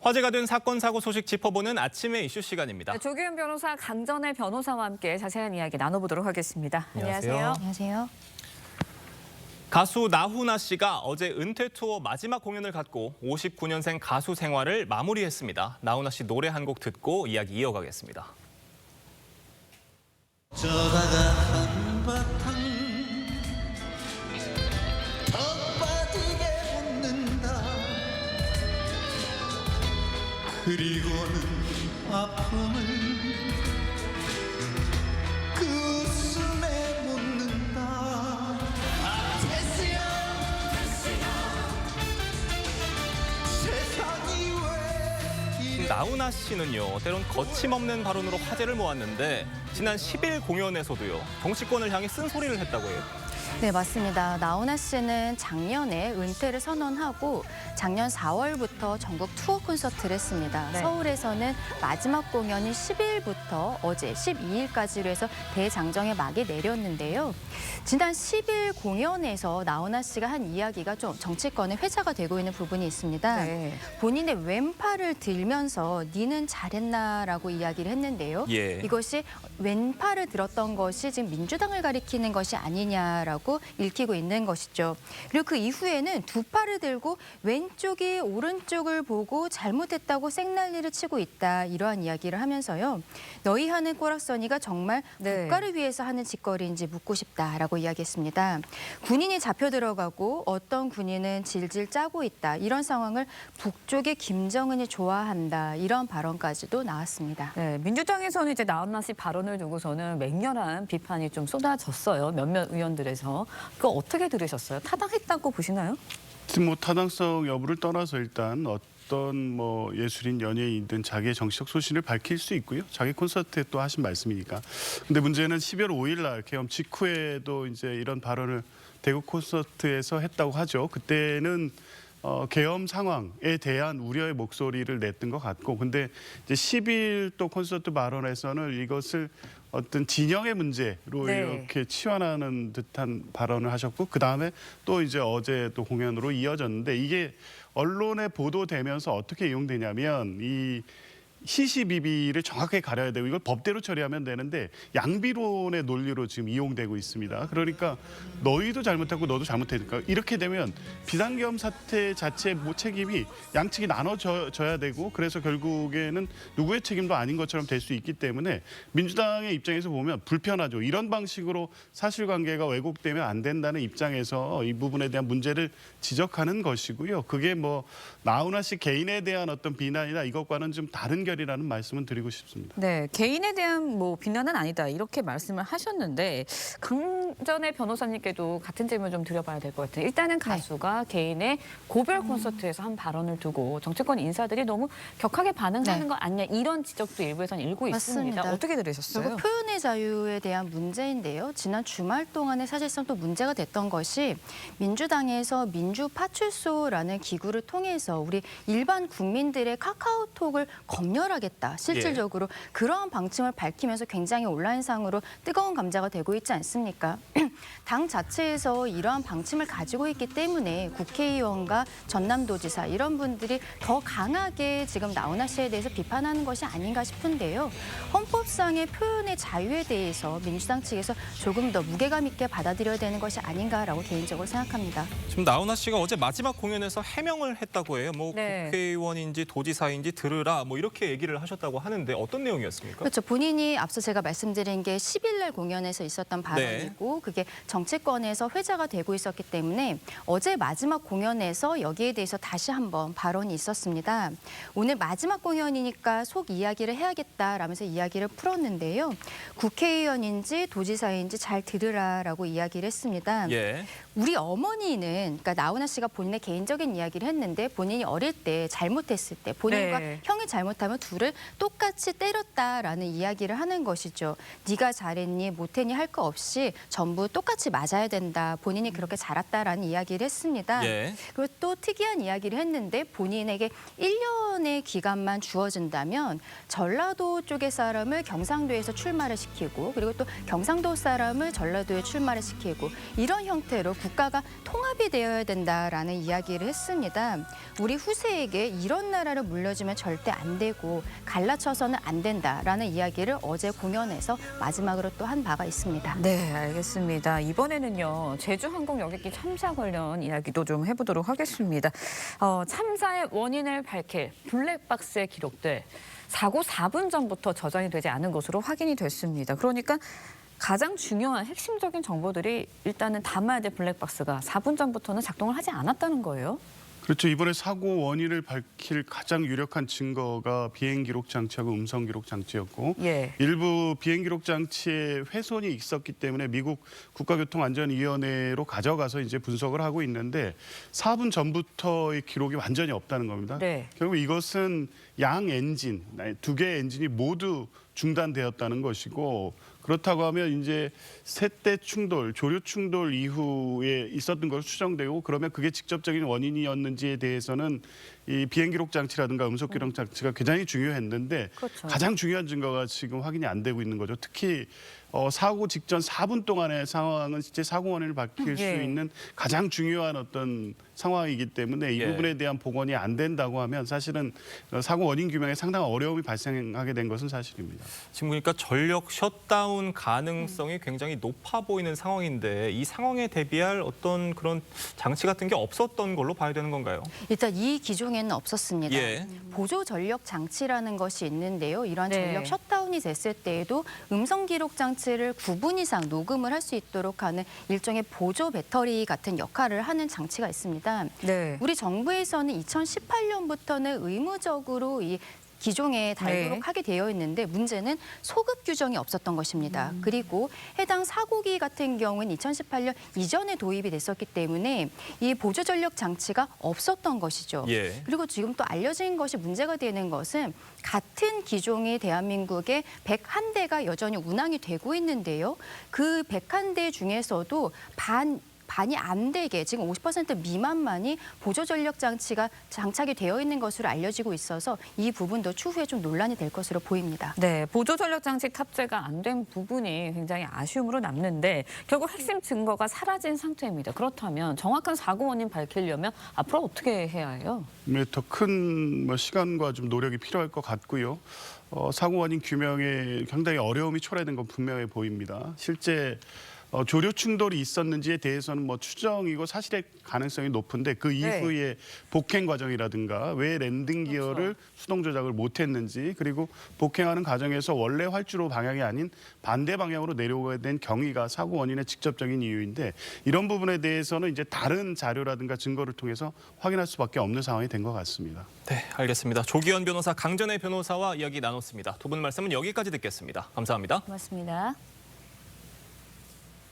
화제가 된 사건, 사고 소식 짚어보는 아침의 이슈 시간입니다. 조규현 변호사, 강전의 변호사와 함께 자세한 이야기 나눠보도록 하겠습니다. 안녕하세요. 안녕하세요. 가수 나훈아 씨가 어제 은퇴 투어 마지막 공연을 갖고 59년생 가수 생활을 마무리했습니다. 나훈아 씨 노래 한 곡 듣고 이야기 이어가겠습니다. 저다가 한바탕 더 빠지게 웃는다. 그리고는 아픔을 그 웃음에 묻는다. 테스야 세상이 왜 이래. 나훈아 씨는요, 때론 거침없는 발언으로 화제를 모았는데 지난 10일 공연에서도요, 정치권을 향해 쓴소리를 했다고 해요. 네, 맞습니다. 나훈아 씨는 작년에 은퇴를 선언하고 작년 4월부터 전국 투어 콘서트를 했습니다. 네. 서울에서는 마지막 공연이 10일부터 어제 12일까지로 해서 대장정에 막이 내렸는데요. 지난 10일 공연에서 나훈아 씨가 한 이야기가 좀 정치권에 회자가 되고 있는 부분이 있습니다. 네. 본인의 왼팔을 들면서 니는 잘했나라고 이야기를 했는데요. 예. 이것이 왼팔을 들었던 것이 지금 민주당을 가리키는 것이 아니냐라고 읽히고 있는 것이죠. 그리고 그 이후에는 두 팔을 들고 왼쪽이 오른쪽을 보고 잘못했다고 생난리를 치고 있다. 이러한 이야기를 하면서요. 너희 하는 꼬락서니가 정말 네. 국가를 위해서 하는 짓거리인지 묻고 싶다라고 이야기했습니다. 군인이 잡혀 들어가고 어떤 군인은 질질 짜고 있다. 이런 상황을 북쪽의 김정은이 좋아한다. 이런 발언까지도 나왔습니다. 네, 민주당에서는 이제 나훈아 씨 발언을 두고서는 맹렬한 비판이 좀 쏟아졌어요. 몇몇 의원들에서. 그거 어떻게 들으셨어요? 타당했다고 보시나요? 지금 뭐 타당성 여부를 떠나서 일단 어떤 뭐 예술인 연예인든 자기의 정치적 소신을 밝힐 수 있고요. 자기 콘서트에 또 하신 말씀이니까. 근데 문제는 12월 5일 날 개엄 직후에도 이제 이런 발언을 대구 콘서트에서 했다고 하죠. 그때는 계엄 상황에 대한 우려의 목소리를 냈던 것 같고, 근데 이제 10일 또 콘서트 발언에서는 이것을 어떤 진영의 문제로 네. 이렇게 치환하는 듯한 발언을 하셨고, 그 다음에 또 이제 어제 또 공연으로 이어졌는데, 이게 언론에 보도되면서 어떻게 이용되냐면 이 시시비비를 정확하게 가려야 되고 이걸 법대로 처리하면 되는데 양비론의 논리로 지금 이용되고 있습니다. 그러니까 너희도 잘못했고 너도 잘못했으니까 이렇게 되면 비상계엄 사태 자체의 책임이 양측이 나눠져야 되고, 그래서 결국에는 누구의 책임도 아닌 것처럼 될 수 있기 때문에 민주당의 입장에서 보면 불편하죠. 이런 방식으로 사실관계가 왜곡되면 안 된다는 입장에서 이 부분에 대한 문제를 지적하는 것이고요. 그게 뭐 나훈아 씨 개인에 대한 어떤 비난이나 이것과는 좀 다른 결이라는 말씀은 드리고 싶습니다. 네, 개인에 대한 뭐 비난은 아니다 이렇게 말씀을 하셨는데 강전의 변호사님께도 같은 질문 좀 드려봐야 될 것 같아요. 일단은 가수가 개인의 고별 콘서트에서 한 발언을 두고 정치권 인사들이 너무 격하게 반응하는 네. 거 아니냐 이런 지적도 일부에서는 일고 있습니다. 맞습니다. 어떻게 들으셨어요? 그리고 표현의 자유에 대한 문제인데요. 지난 주말 동안에 사실상 또 문제가 됐던 것이 민주당에서 민주파출소라는 기구를 통해서 우리 일반 국민들의 카카오톡을 검열하겠다. 실질적으로 그러한 방침을 밝히면서 굉장히 온라인상으로 뜨거운 감자가 되고 있지 않습니까? 당 자체에서 이러한 방침을 가지고 있기 때문에 국회의원과 전남도지사 이런 분들이 더 강하게 지금 나훈아 씨에 대해서 비판하는 것이 아닌가 싶은데요. 헌법상의 표현의 자유에 대해서 민주당 측에서 조금 더 무게감 있게 받아들여야 되는 것이 아닌가라고 개인적으로 생각합니다. 지금 나훈아 씨가 어제 마지막 공연에서 해명을 했다고 해요. 뭐 네. 국회의원인지 도지사인지 들으라 뭐 이렇게 얘기를 하셨다고 하는데 어떤 내용이었습니까? 그렇죠. 본인이 앞서 제가 말씀드린 게 10일 날 공연에서 있었던 발언이고 그게 정치권에서 회자가 되고 있었기 때문에 어제 마지막 공연에서 여기에 대해서 다시 한번 발언이 있었습니다. 오늘 마지막 공연이니까 속 이야기를 해야겠다라면서 이야기를 풀었는데요. 국회의원인지 도지사인지 잘 들으라라고 이야기를 했습니다. 예. 우리 어머니는 그러니까 나훈아 씨가 본인의 개인적인 이야기를 했는데 본인이 어릴 때 잘못했을 때 본인과 네. 형이 잘못하면 둘을 똑같이 때렸다라는 이야기를 하는 것이죠. 네가 잘했니 못했니 할 거 없이 전부 똑같이 맞아야 된다. 본인이 그렇게 잘했다라는 이야기를 했습니다. 예. 그리고 또 특이한 이야기를 했는데 본인에게 1년의 기간만 주어진다면 전라도 쪽의 사람을 경상도에서 출마를 시키고 그리고 또 경상도 사람을 전라도에 출마를 시키고 이런 형태로 국가가 통합이 되어야 된다라는 이야기를 했습니다. 우리 후세에게 이런 나라를 물려주면 절대 안 되고 갈라쳐서는 안 된다라는 이야기를 어제 공연에서 마지막으로 또 한 바가 있습니다. 네, 알겠습니다. 이번에는요, 제주항공 여객기 참사 관련 이야기도 좀 해보도록 하겠습니다. 참사의 원인을 밝힐 블랙박스에 기록돼 사고 4분 전부터 저장이 되지 않은 것으로 확인이 됐습니다. 그러니까 가장 중요한 핵심적인 정보들이 일단은 담아야 될 블랙박스가 4분 전부터는 작동을 하지 않았다는 거예요. 그렇죠. 이번에 사고 원인을 밝힐 가장 유력한 증거가 비행 기록 장치하고 음성 기록 장치였고 예. 일부 비행 기록 장치에 훼손이 있었기 때문에 미국 국가교통안전위원회로 가져가서 이제 분석을 하고 있는데 4분 전부터의 기록이 완전히 없다는 겁니다. 네. 결국 이것은 양 엔진, 두 개의 엔진이 모두 중단되었다는 것이고 그렇다고 하면 이제 세대 충돌, 조류 충돌 이후에 있었던 것으로 추정되고 그러면 그게 직접적인 원인이었는지에 대해서는 이 비행 기록 장치라든가 음속 기록 장치가 굉장히 중요했는데 그렇죠. 가장 중요한 증거가 지금 확인이 안 되고 있는 거죠. 특히 사고 직전 4분 동안의 상황은 실제 사고 원인을 밝힐 수 예. 있는 가장 중요한 어떤 상황이기 때문에 이 예. 부분에 대한 복원이 안 된다고 하면 사실은 사고 원인 규명에 상당한 어려움이 발생하게 된 것은 사실입니다. 지금 보니까 전력 셧다운 가능성이 굉장히 높아 보이는 상황인데 이 상황에 대비할 어떤 그런 장치 같은 게 없었던 걸로 봐야 되는 건가요? 일단 이 기종에는 없었습니다. 예. 보조 전력 장치라는 것이 있는데요. 이러한 네. 전력 셧다운이 됐을 때에도 음성 기록 장치를 9분 이상 녹음을 할 수 있도록 하는 일종의 보조 배터리 같은 역할을 하는 장치가 있습니다. 네. 우리 정부에서는 2018년부터는 의무적으로 이 기종에 달도록 네. 하게 되어 있는데 문제는 소급 규정이 없었던 것입니다. 그리고 해당 사고기 같은 경우는 2018년 이전에 도입이 됐었기 때문에 이 보조 전력 장치가 없었던 것이죠. 예. 그리고 지금 또 알려진 것이 문제가 되는 것은 같은 기종이 대한민국에 101대가 여전히 운항이 되고 있는데요. 그 101대 중에서도 반이 안 되게 지금 50% 미만만이 보조 전력 장치가 장착이 되어 있는 것으로 알려지고 있어서 이 부분도 추후에 좀 논란이 될 것으로 보입니다. 네, 보조 전력 장치 탑재가 안 된 부분이 굉장히 아쉬움으로 남는데 결국 핵심 증거가 사라진 상태입니다. 그렇다면 정확한 사고 원인 밝히려면 앞으로 어떻게 해야 해요? 더 큰 시간과 좀 노력이 필요할 것 같고요. 사고 원인 규명에 상당히 어려움이 초래된 건 분명해 보입니다. 실제 조류 충돌이 있었는지에 대해서는 추정이고 사실의 가능성이 높은데 그 이후에 복행 과정이라든가 왜 랜딩 기어를 수동 조작을 못했는지 그리고 복행하는 과정에서 원래 활주로 방향이 아닌 반대 방향으로 내려오게 된 경위가 사고 원인의 직접적인 이유인데 이런 부분에 대해서는 이제 다른 자료라든가 증거를 통해서 확인할 수밖에 없는 상황이 된 것 같습니다. 네, 알겠습니다. 조기현 변호사, 강전의 변호사와 이야기 나눴습니다. 두 분 말씀은 여기까지 듣겠습니다. 감사합니다. 고맙습니다.